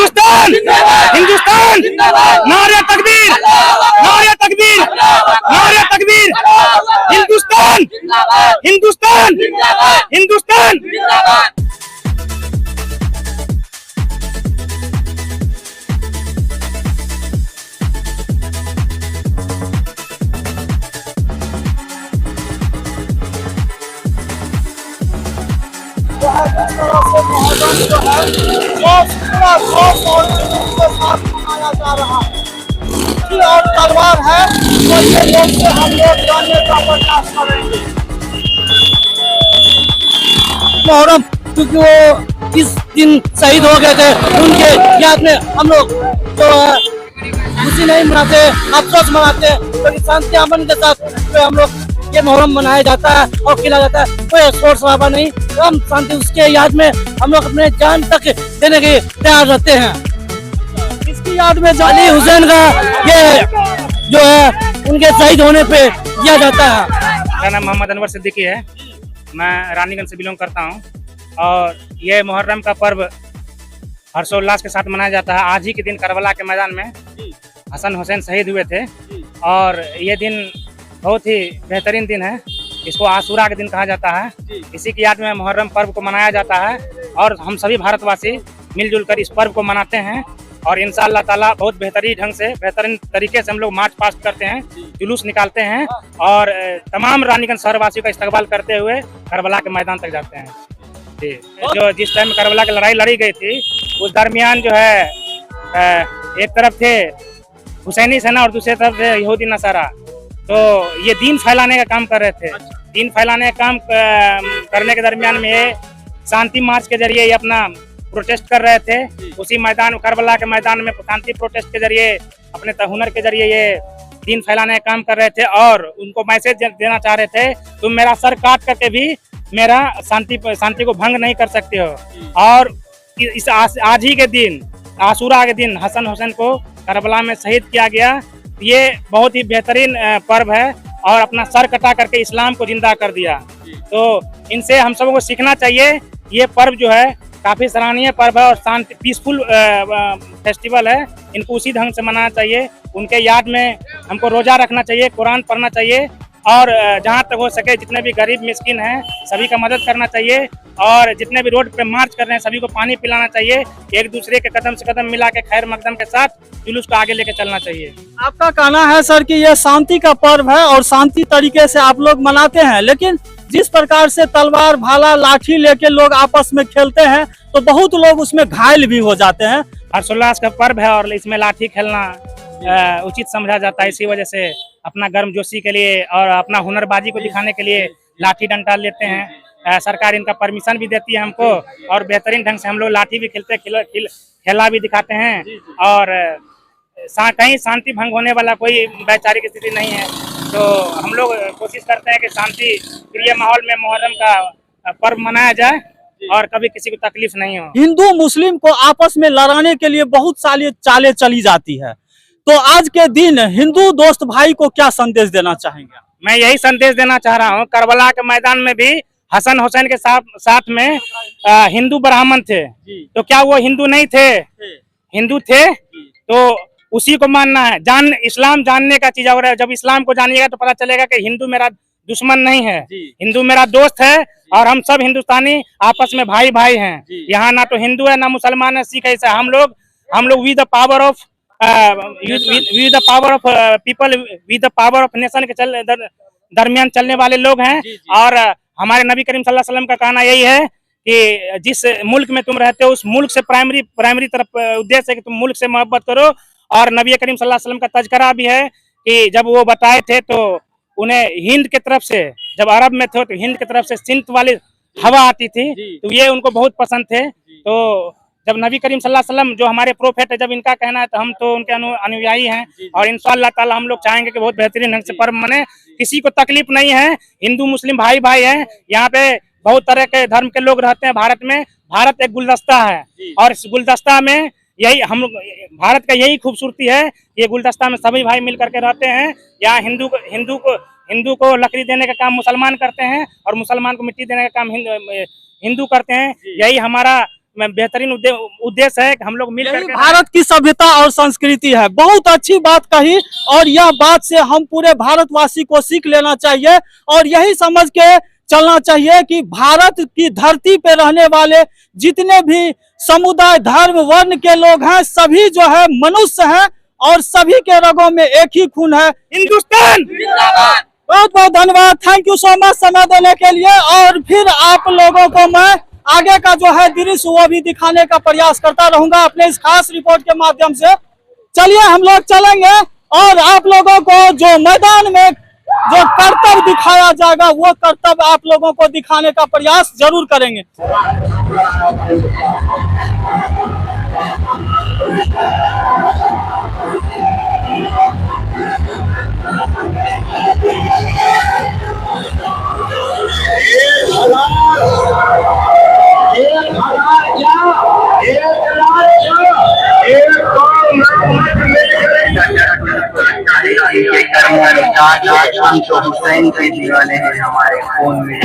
हिंदुस्तान हिंदुस्तान, नारे तकबीर, नारे तकबीर, नारे तकबीर, हिंदुस्तान हिंदुस्तान हिंदुस्तान। और तलवार है तो ये लोग से हम लोग जानने का प्रयास करेंगे। मुहर्रम क्योंकि वो किस दिन शहीद हो गए थे, उनके याद में हम लोग जो खुशी नहीं मनाते, अफसोस मनाते, क्योंकि शांति अमन के साथ तो हम लोग ये मुहर्रम मनाया जाता है और खिलाया जाता है। कोई शोर शराबा नहीं, हम शांति उसके याद में हम लोग अपने जान तक देने के तैयार रहते हैं। इसकी याद में अली हुसैन का ये जो है उनके शहीद होने पे किया जाता है। मेरा नाम मोहम्मद अनवर सिद्दीकी है, मैं रानीगंज से बिलोंग करता हूँ और ये मुहर्रम का पर्व हर्षोल्लास के साथ मनाया जाता है। आज ही के दिन करबला के मैदान में हसन हुसैन शहीद हुए थे और ये दिन बहुत ही बेहतरीन दिन है। इसको आशूरा के दिन कहा जाता है। इसी की याद में मुहर्रम पर्व को मनाया जाता है और हम सभी भारतवासी मिलजुल कर इस पर्व को मनाते हैं और इंशाअल्लाह ताला बहुत बेहतरीन तरीके से हम लोग मार्च पास्ट करते हैं, जुलूस निकालते हैं और तमाम रानीगंज शहरवासियों का इस्तकबाल करते हुए करबला के मैदान तक जाते हैं। जी, जो जिस टाइम करबला की लड़ाई लड़ी गई थी उस दरमियान जो है एक तरफ थे हुसैनी सेना और दूसरी तरफ थे यहूदी नसारा, तो ये दीन फैलाने का काम कर रहे थे। दीन फैलाने का काम करने के दरमियान में ये शांति मार्च के जरिए ये अपना प्रोटेस्ट कर रहे थे। उसी मैदान करबला के मैदान में शांति प्रोटेस्ट के जरिए अपने हुनर के जरिए ये दीन फैलाने का काम कर रहे थे और उनको मैसेज देना चाह रहे थे, तुम मेरा सर काट करके भी मेरा शांति को भंग नहीं कर सकते हो। और इस आज ही के दिन आशूरा के दिन हसन हुसैन को करबला में शहीद किया गया। ये बहुत ही बेहतरीन पर्व है और अपना सर कटा करके इस्लाम को जिंदा कर दिया। तो इनसे हम सबको सीखना चाहिए। ये पर्व जो है काफी सराहनीय पर्व है और शांति पीसफुल फेस्टिवल है। इनको उसी ढंग से मनाना चाहिए। उनके याद में हमको रोजा रखना चाहिए, कुरान पढ़ना चाहिए और जहाँ तक हो सके जितने भी गरीब मिस्किन हैं सभी का मदद करना चाहिए और जितने भी रोड पे मार्च कर रहे हैं सभी को पानी पिलाना चाहिए। एक दूसरे के कदम से कदम मिला के खैर मकदम के साथ जुलूस को आगे लेके चलना चाहिए। आपका कहना है सर कि ये शांति का पर्व है और शांति तरीके से आप लोग मनाते हैं, लेकिन जिस प्रकार से तलवार भाला लाठी लेके लोग आपस में खेलते हैं तो बहुत लोग उसमें घायल भी हो जाते हैं। हर्षोल्लास का पर्व है और इसमें लाठी खेलना उचित समझा जाता है। इसी वजह से अपना गर्मजोशी के लिए और अपना हुनरबाजी को दिखाने के लिए लाठी डंडा लेते हैं। सरकार इनका परमिशन भी देती है हमको और बेहतरीन ढंग से हम लोग लाठी भी खेलते खेला भी दिखाते हैं और कहीं शांति भंग होने वाला कोई वैचारिक स्थिति नहीं है। तो हम लोग कोशिश करते हैं कि शांति प्रिय माहौल में मुहर्रम का पर्व मनाया जाए और कभी किसी को तकलीफ नहीं हो। हिंदू मुस्लिम को आपस में लड़ाने के लिए बहुत सारी चालें चली जाती है, तो आज के दिन हिंदू दोस्त भाई को क्या संदेश देना चाहेंगे? मैं यही संदेश देना चाह रहा हूँ, करबला के मैदान में भी हसन हुसैन के साथ में हिंदू ब्राह्मण थे, तो क्या वो हिंदू नहीं थे? हिंदू थे। तो उसी को मानना है। इस्लाम जानने का चीज और है। जब इस्लाम को जानिएगा तो पता चलेगा कि हिंदू मेरा दुश्मन नहीं है, हिंदू मेरा दोस्त है और हम सब हिंदुस्तानी आपस में भाई भाई हैं। यहाँ ना तो हिंदू है ना मुसलमान है, सिख है। हम लोग with the power of people, with the power of nation के दरमियान चलने वाले लोग हैं। और हमारे नबी करीम सल्लल्लाहु अलैहि वसल्लम का कहना यही है कि जिस मुल्क में तुम रहते हो उस मुल्क से प्राइमरी तरफ उद्देश्य है कि तुम मुल्क से मोहब्बत करो। और नबी करीम सल्लल्लाहु अलैहि वसल्लम का तज़किरा भी है कि जब वो बताए थे तो उन्हें हिंद की तरफ से, जब अरब में थे तो हिंद की तरफ से सिंत वाली हवा आती थी, तो ये उनको बहुत पसंद थे। तो जब नबी करीम सल्लल्लाहु अलैहि वसल्लम जो हमारे प्रोफेट है, जब इनका कहना है तो हम तो उनके अनुयायी हैं और इंशाअल्लाह ताला हम लोग चाहेंगे कि बहुत बेहतरीन ढंग से पर्व मने। किसी को तकलीफ नहीं है, हिंदू मुस्लिम भाई भाई हैं। यहाँ पे बहुत तरह के धर्म के लोग रहते हैं भारत में। भारत एक गुलदस्ता है और इस गुलदस्ता में यही हम लोग, भारत का यही खूबसूरती है, ये गुलदस्ता में सभी भाई मिल करके रहते हैं। यहाँ हिंदू को लकड़ी देने का काम मुसलमान करते हैं और मुसलमान को मिट्टी देने का काम हिंदू करते हैं। यही हमारा बेहतरीन उद्देश्य है कि हम लोग मिल यही करके भारत की सभ्यता और संस्कृति है। बहुत अच्छी बात कही और यह बात से हम पूरे भारतवासी को सीख लेना चाहिए और यही समझ के चलना चाहिए कि भारत की धरती पे रहने वाले जितने भी समुदाय, धर्म, वर्ण के लोग हैं, सभी जो है मनुष्य हैं और सभी के रगों में एक ही खून है। हिंदुस्तान। बहुत बहुत धन्यवाद, थैंक यू सो मच समय देने के लिए। और फिर आप लोगों को मैं आगे का जो है दृश्य वो भी दिखाने का प्रयास करता रहूंगा अपने इस खास रिपोर्ट के माध्यम से। चलिए हम लोग चलेंगे और आप लोगों को जो मैदान में जो कर्तव्य दिखाया जाएगा वो कर्तव्य आप लोगों को दिखाने का प्रयास जरूर करेंगे। हुसैन के दीवाने हैं हमारे खून में।